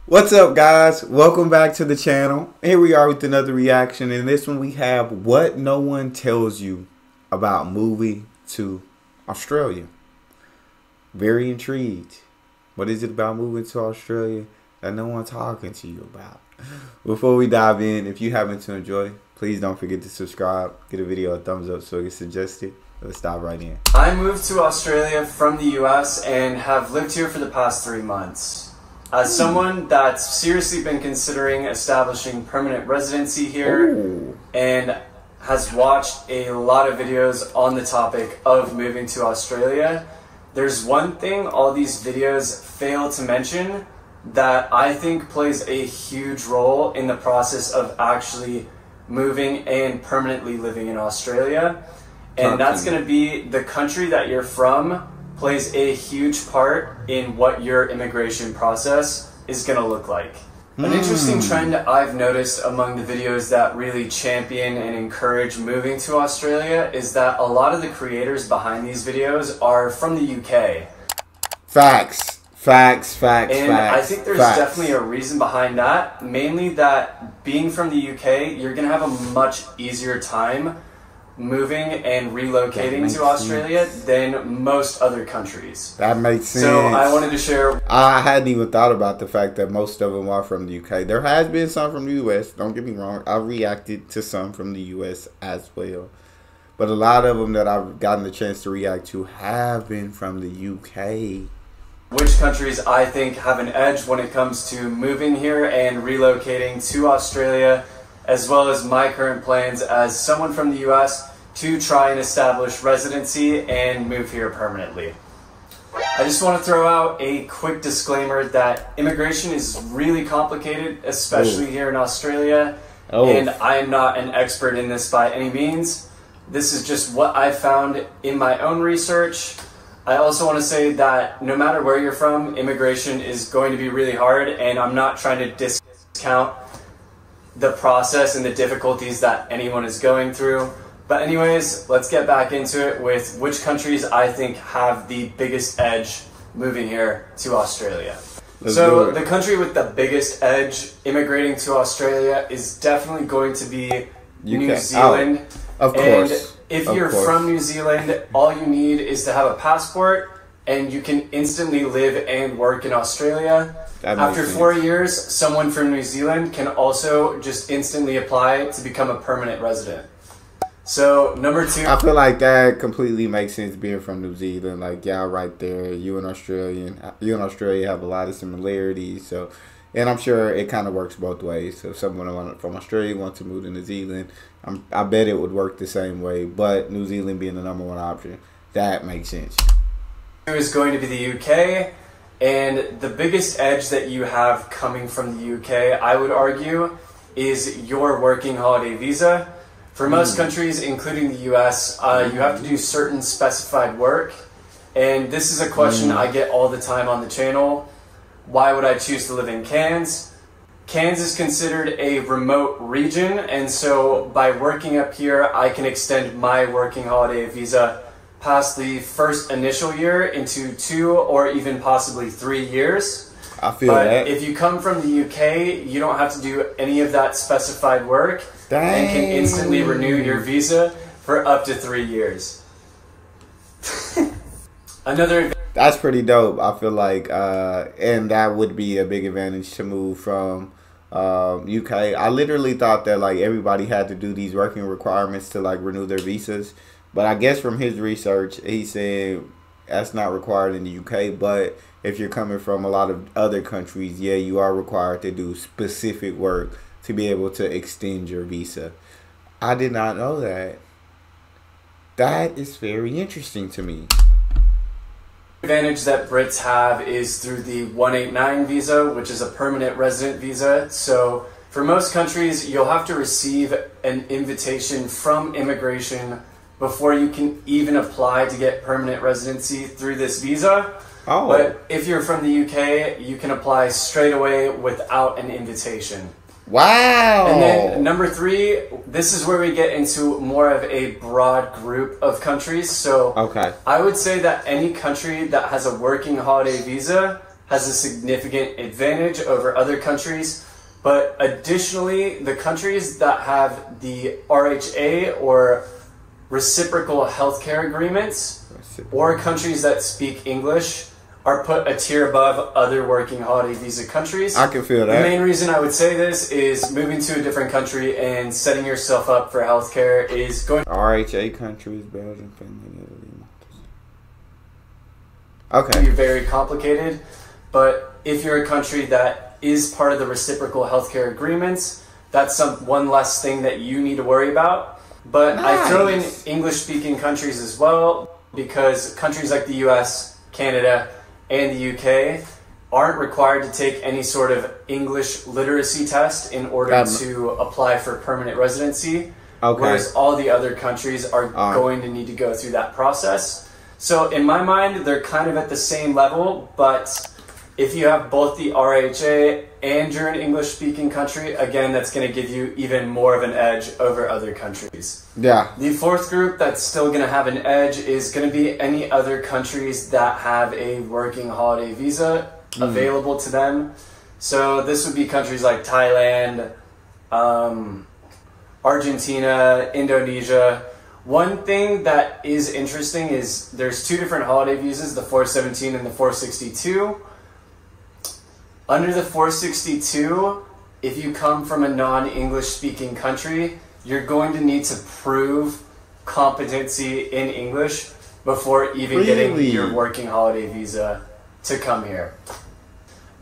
What's up, guys? Welcome back to the channel. Here we are with another reaction. In this one we have what no one tells you about moving to Australia. Very intrigued. What is it about moving to Australia that no one's talking to you about? Before we dive in, if you happen to enjoy, please don't forget to subscribe. Give the video a thumbs up so it gets suggested. Let's dive right in. I moved to Australia from the US and have lived here for the past 3 months. As someone that's seriously been considering establishing permanent residency here and has watched a lot of videos on the topic of moving to Australia, there's one thing all these videos fail to mention that I think plays a huge role in the process of actually moving and permanently living in Australia. And that's going to be the country that you're from plays a huge part in what your immigration process is going to look like. An interesting trend I've noticed among the videos that really champion and encourage moving to Australia is that a lot of the creators behind these videos are from the UK. Facts. And I think there's definitely a reason behind that. Mainly that being from the UK, you're going to have a much easier time moving and relocating to Australia than most other countries. That makes sense. So I wanted to share. I hadn't even thought about the fact that most of them are from the UK. There has been some from the US. Don't get me wrong. I reacted to some from the US as well. But a lot of them that I've gotten the chance to react to have been from the UK. Which countries I think have an edge when it comes to moving here and relocating to Australia, as well as my current plans as someone from the US to try and establish residency and move here permanently. I just want to throw out a quick disclaimer that immigration is really complicated, especially here in Australia, and I am not an expert in this by any means. This is just what I found in my own research. I also want to say that no matter where you're from, immigration is going to be really hard, and I'm not trying to discount the process and the difficulties that anyone is going through. But anyways, let's get back into it with which countries I think have the biggest edge moving here to Australia. So the country with the biggest edge immigrating to Australia is definitely going to be New Zealand. Of course. And if you're from New Zealand, all you need is to have a passport and you can instantly live and work in Australia. After 4 years, someone from New Zealand can also just instantly apply to become a permanent resident. So, number 2. I feel like that completely makes sense being from New Zealand. Like, y'all right there, you and Australia have a lot of similarities. So, and I'm sure it kind of works both ways. So if someone from Australia wants to move to New Zealand, I bet it would work the same way. But New Zealand being the #1 option, that makes sense. Is going to be the UK. And the biggest edge that you have coming from the UK, I would argue, is your working holiday visa. For most countries, including the US, you have to do certain specified work. And this is a question I get all the time on the channel. Why would I choose to live in Cairns? Cairns is considered a remote region, and so by working up here, I can extend my working holiday visa past the first initial year into 2 or even possibly 3 years. I feel that. If you come from the UK, you don't have to do any of that specified work and can instantly renew your visa for up to 3 years. That's pretty dope. I feel like, and that would be a big advantage to move from UK. I literally thought that like everybody had to do these working requirements to like renew their visas. But I guess from his research, he said that's not required in the UK. But if you're coming from a lot of other countries, yeah, you are required to do specific work to be able to extend your visa. I did not know that. That is very interesting to me. The advantage that Brits have is through the 189 visa, which is a permanent resident visa. So for most countries, you'll have to receive an invitation from immigration before you can even apply to get permanent residency through this visa. But if you're from the UK, you can apply straight away without an invitation. Wow. And then number 3, this is where we get into more of a broad group of countries. So I would say that any country that has a working holiday visa has a significant advantage over other countries. But additionally, the countries that have the RHA or reciprocal healthcare agreements or countries that speak English are put a tier above other working holiday visa countries. I can feel that. The main reason I would say this is moving to a different country and setting yourself up for healthcare is going RHA countries, Belgium, Finland, Italy. to be very complicated. But if you're a country that is part of the reciprocal healthcare agreements, that's one less thing that you need to worry about. But Nice. I throw in English-speaking countries as well, because countries like the US, Canada, and the UK aren't required to take any sort of English literacy test in order to apply for permanent residency, whereas all the other countries are going to need to go through that process. So in my mind, they're kind of at the same level, but if you have both the RHA and you're an English-speaking country, again, that's going to give you even more of an edge over other countries. Yeah. The fourth group that's still going to have an edge is going to be any other countries that have a working holiday visa available to them. So this would be countries like Thailand, Argentina, Indonesia. One thing that is interesting is there's two different holiday visas, the 417 and the 462. Under the 462, if you come from a non-English speaking country, you're going to need to prove competency in English before even getting your working holiday visa to come here.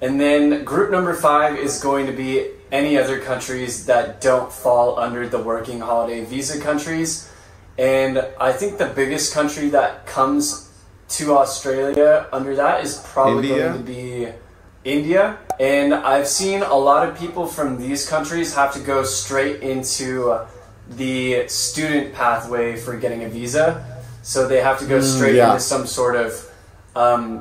And then group number 5 is going to be any other countries that don't fall under the working holiday visa countries. And I think the biggest country that comes to Australia under that is probably going to be India. And I've seen a lot of people from these countries have to go straight into the student pathway for getting a visa. So they have to go straight into some sort of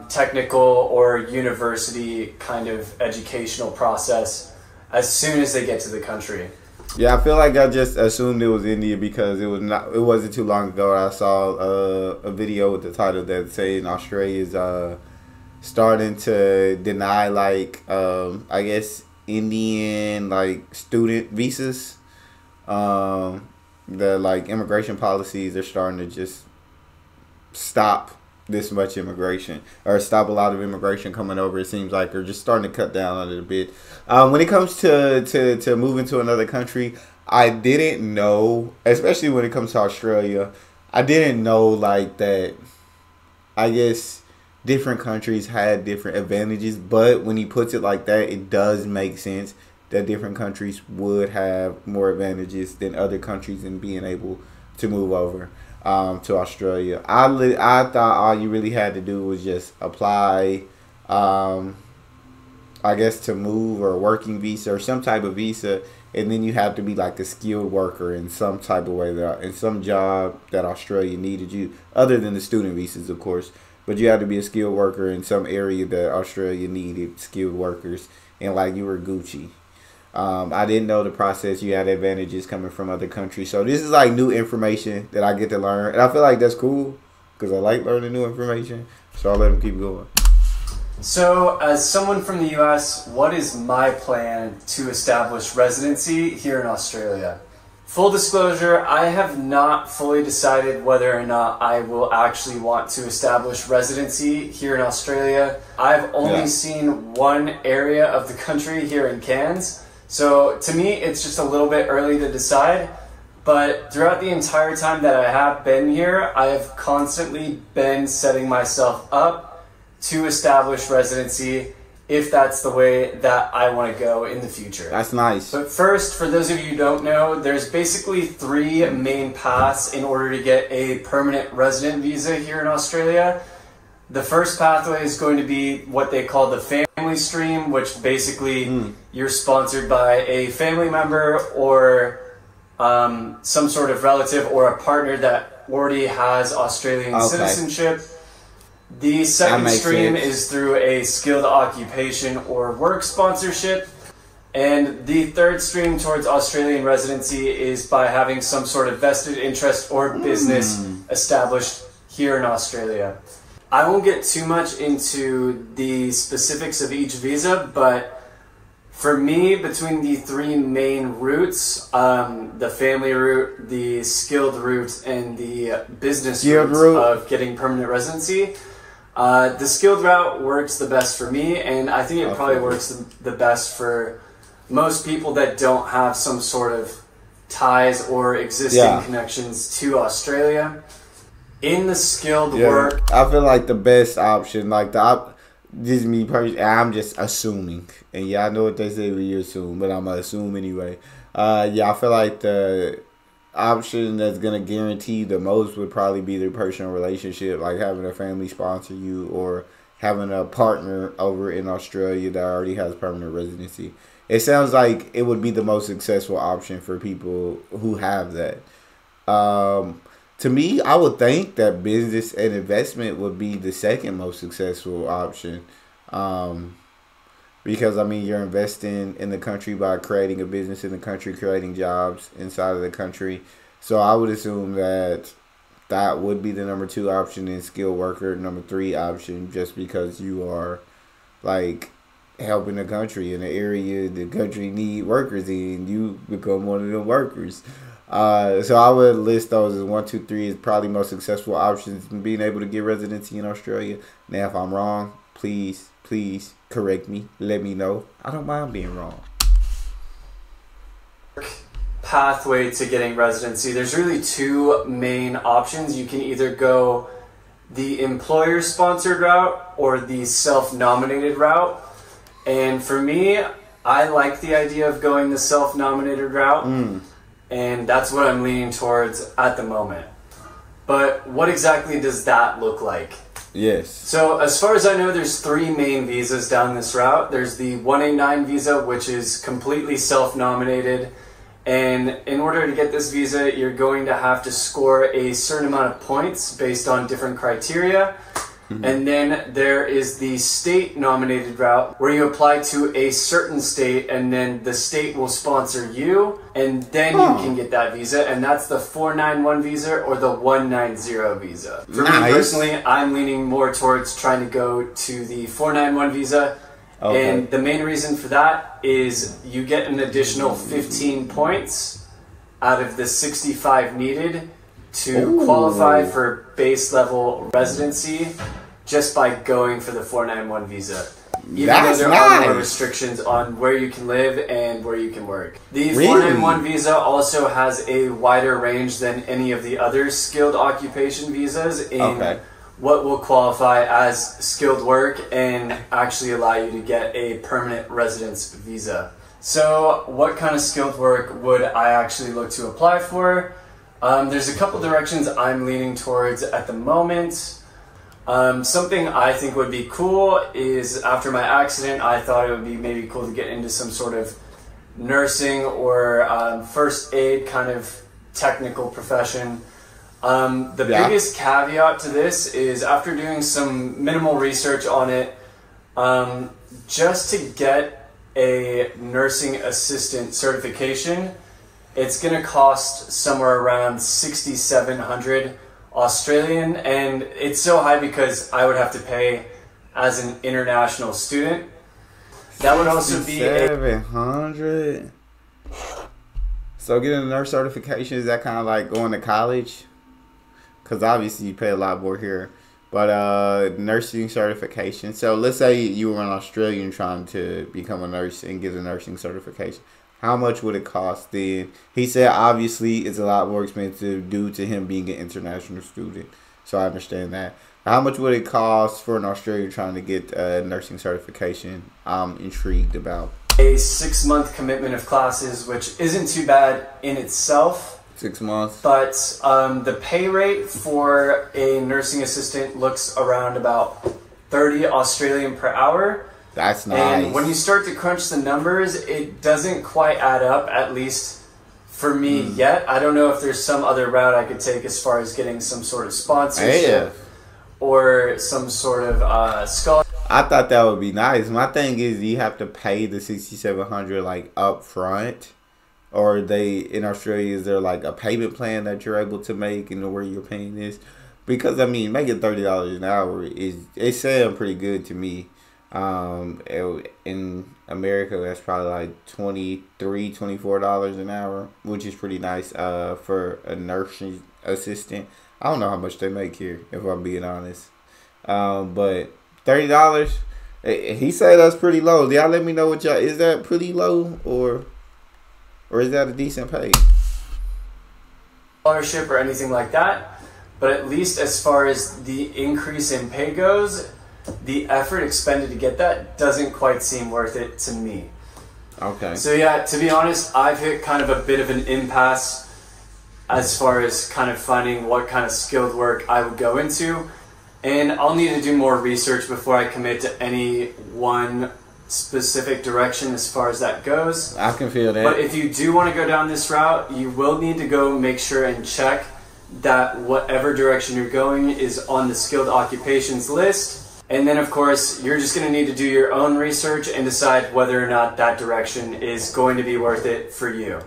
technical or university kind of educational process as soon as they get to the country. Yeah, I feel like I just assumed it was India because it wasn't too long ago I saw a video with the title that saying Australia is starting to deny I guess Indian student visas. The immigration policies are starting to just stop this much immigration or stop a lot of immigration coming over. It seems like they're just starting to cut down on it a bit. When it comes to moving to another country, I didn't know, especially when it comes to Australia, I didn't know that I guess different countries had different advantages, but when he puts it like that, it does make sense that different countries would have more advantages than other countries in being able to move over to Australia. I thought all you really had to do was just apply, I guess, to move or a working visa or some type of visa, and then you have to be like a skilled worker in some type of way, in some job that Australia needed you, other than the student visas, of course. But you had to be a skilled worker in some area that Australia needed skilled workers, and you were Gucci. I didn't know the process. You had advantages coming from other countries. So this is new information that I get to learn. And I feel like that's cool because I like learning new information. So I'll let them keep going. So as someone from the US, what is my plan to establish residency here in Australia? Full disclosure, I have not fully decided whether or not I will actually want to establish residency here in Australia. I've only seen one area of the country here in Cairns. So to me, it's just a little bit early to decide. But throughout the entire time that I have been here, I have constantly been setting myself up to establish residency if that's the way that I want to go in the future. That's nice. But first, for those of you who don't know, there's basically 3 main paths in order to get a permanent resident visa here in Australia. The first pathway is going to be what they call the family stream, which basically you're sponsored by a family member or some sort of relative or a partner that already has Australian citizenship. The second stream is through a skilled occupation or work sponsorship. And the third stream towards Australian residency is by having some sort of vested interest or business established here in Australia. I won't get too much into the specifics of each visa, but for me, between the three main routes, the family route, the skilled route, and the business route of getting permanent residency, the skilled route works the best for me, and I think it probably works the best for most people that don't have some sort of ties or existing connections to Australia. In the skilled work, I feel like the best option, like this is me personally, I'm just assuming, and I know what they say when you assume, but I'm gonna assume anyway. I feel like the option that's gonna guarantee the most would probably be the personal relationship, like having a family sponsor you or having a partner over in Australia that already has permanent residency. It sounds like it would be the most successful option for people who have that. To me, I would think that business and investment would be the second most successful option. Because, I mean, you're investing in the country by creating a business in the country, creating jobs inside of the country. So I would assume that that would be the number 2 option, and skilled worker number 3 option, just because you are, like, helping the country in an area the country need workers in. You become one of the workers. So I would list those as 1, 2, 3 is probably most successful options in being able to get residency in Australia. Now, if I'm wrong, please correct me. Let me know. I don't mind being wrong. Pathway to getting residency. There's really 2 main options. You can either go the employer-sponsored route or the self-nominated route. And for me, I like the idea of going the self-nominated route. And that's what I'm leaning towards at the moment. But what exactly does that look like? Yes. So as far as I know, there's 3 main visas down this route. There's the 189 visa, which is completely self-nominated. And in order to get this visa, you're going to have to score a certain amount of points based on different criteria. And then there is the state-nominated route, where you apply to a certain state, and then the state will sponsor you, and then you can get that visa, and that's the 491 visa or the 190 visa. For me personally, I'm leaning more towards trying to go to the 491 visa, and the main reason for that is you get an additional 15 points out of the 65 needed to qualify for base level residency just by going for the 491 visa. Even though there are more restrictions on where you can live and where you can work. The 491 visa also has a wider range than any of the other skilled occupation visas in what will qualify as skilled work and actually allow you to get a permanent residence visa. So what kind of skilled work would I actually look to apply for? There's a couple directions I'm leaning towards at the moment. Something I think would be cool is, after my accident, I thought it would be maybe cool to get into some sort of nursing or first aid kind of technical profession. The biggest caveat to this is, after doing some minimal research on it, just to get a nursing assistant certification, it's going to cost somewhere around 6,700 Australian, and it's so high because I would have to pay as an international student. That would also be 700. So getting a nurse certification, is that kind of like going to college? Because obviously you pay a lot more here. But nursing certification. So let's say you were an Australian trying to become a nurse and get a nursing certification. How much would it cost then? He said obviously it's a lot more expensive due to him being an international student. So I understand that. How much would it cost for an Australian trying to get a nursing certification? I'm intrigued about. A 6-month commitment of classes, which isn't too bad in itself. 6 months. But the pay rate for a nursing assistant looks around about 30 Australian per hour. That's nice. And when you start to crunch the numbers, it doesn't quite add up, at least for me yet. I don't know if there's some other route I could take as far as getting some sort of sponsorship or some sort of scholarship. I thought that would be nice. My thing is, you have to pay the 6,700 like up front, or they in Australia is there like a payment plan that you're able to make and where you're paying this. because I mean, making $30 an hour is it sound pretty good to me. In America, that's probably like $23, $24 an hour, which is pretty nice. For a nursing assistant, I don't know how much they make here, if I'm being honest. But $30, he said that's pretty low. Y'all let me know what y'all, is that pretty low or is that a decent pay? Scholarship or anything like that, but at least as far as the increase in pay goes, the effort expended to get that doesn't quite seem worth it to me. Okay. So yeah, to be honest, I've hit kind of a bit of an impasse as far as kind of finding what kind of skilled work I would go into, and I'll need to do more research before I commit to any one specific direction as far as that goes. I can feel that. But if you do want to go down this route, you will need to go make sure and check that whatever direction you're going is on the skilled occupations list. And then, of course, you're just going to need to do your own research and decide whether or not that direction is going to be worth it for you.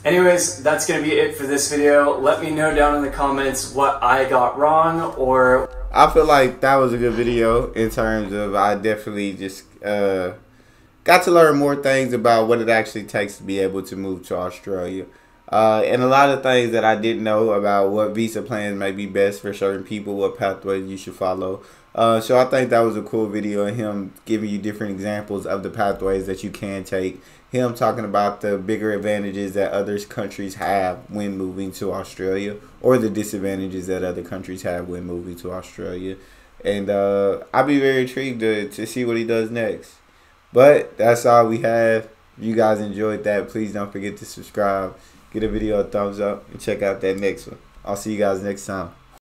Anyways, that's going to be it for this video. Let me know down in the comments what I got wrong, or... I feel like that was a good video in terms of I definitely just got to learn more things about what it actually takes to be able to move to Australia. And a lot of things that I didn't know about what visa plans may be best for certain people, what pathways you should follow. So I think that was a cool video of him giving you different examples of the pathways that you can take. Him talking about the bigger advantages that other countries have when moving to Australia, or the disadvantages that other countries have when moving to Australia. And I'll be very intrigued to see what he does next. But that's all we have. If you guys enjoyed that, please don't forget to subscribe. Give the video a thumbs up and check out that next one. I'll see you guys next time.